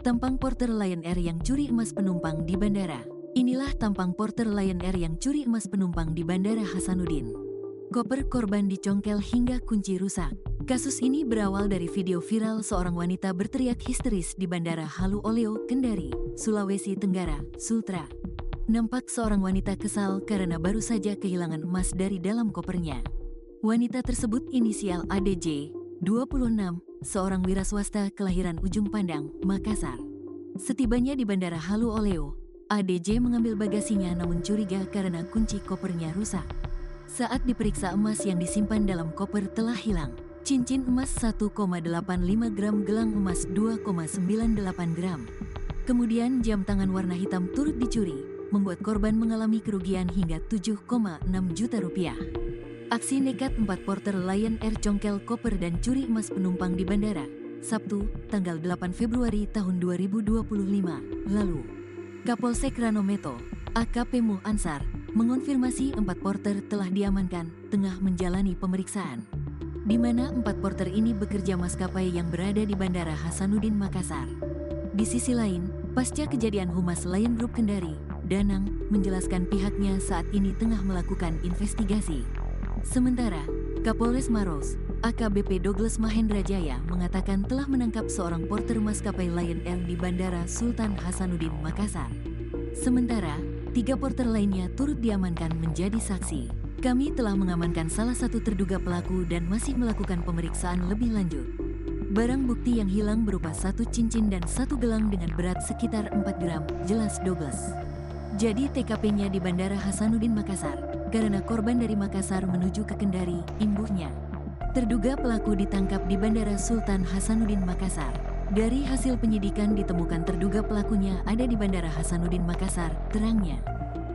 Tampang porter Lion Air yang curi emas penumpang di bandara. Inilah tampang porter Lion Air yang curi emas penumpang di Bandara Hasanuddin. Koper korban dicongkel hingga kunci rusak. Kasus ini berawal dari video viral seorang wanita berteriak histeris di Bandara Halu Oleo, Kendari, Sulawesi Tenggara, Sultra. Nampak seorang wanita kesal karena baru saja kehilangan emas dari dalam kopernya. Wanita tersebut inisial ADJ, 26, seorang wira swasta kelahiran Ujung Pandang, Makassar. Setibanya di Bandara Halu Oleo, ADJ mengambil bagasinya namun curiga karena kunci kopernya rusak. Saat diperiksa, emas yang disimpan dalam koper telah hilang. Cincin emas 1,85 gram, gelang emas 2,98 gram. Kemudian jam tangan warna hitam turut dicuri, membuat korban mengalami kerugian hingga 7,6 juta rupiah. Aksi nekat 4 porter Lion Air congkel koper dan curi emas penumpang di bandara, Sabtu, tanggal 8 Februari tahun 2025, lalu. Kapolsek Ranometo, AKP Mul Ansar, mengonfirmasi 4 porter telah diamankan, tengah menjalani pemeriksaan. Di mana 4 porter ini bekerja maskapai yang berada di Bandara Hasanuddin, Makassar. Di sisi lain, pasca kejadian Humas Lion Group Kendari, Danang, menjelaskan pihaknya saat ini tengah melakukan investigasi. Sementara, Kapolres Maros, AKBP Douglas Mahendra Jaya mengatakan telah menangkap seorang porter maskapai Lion Air di Bandara Sultan Hasanuddin, Makassar. Sementara, 3 porter lainnya turut diamankan menjadi saksi. Kami telah mengamankan salah satu terduga pelaku dan masih melakukan pemeriksaan lebih lanjut. Barang bukti yang hilang berupa 1 cincin dan 1 gelang dengan berat sekitar 4 gram, jelas Douglas. Jadi TKP-nya di Bandara Hasanuddin, Makassar, karena korban dari Makassar menuju ke Kendari, imbuhnya. Terduga pelaku ditangkap di Bandara Sultan Hasanuddin, Makassar. Dari hasil penyidikan ditemukan terduga pelakunya ada di Bandara Hasanuddin, Makassar, terangnya.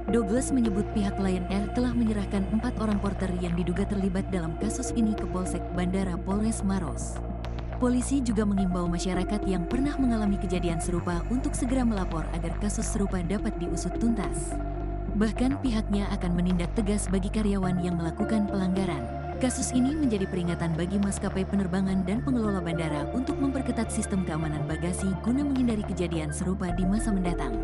Douglas menyebut pihak Lion Air telah menyerahkan 4 orang porter yang diduga terlibat dalam kasus ini ke Polsek Bandara Polres Maros. Polisi juga mengimbau masyarakat yang pernah mengalami kejadian serupa untuk segera melapor agar kasus serupa dapat diusut tuntas. Bahkan pihaknya akan menindak tegas bagi karyawan yang melakukan pelanggaran. Kasus ini menjadi peringatan bagi maskapai penerbangan dan pengelola bandara untuk memperketat sistem keamanan bagasi guna menghindari kejadian serupa di masa mendatang.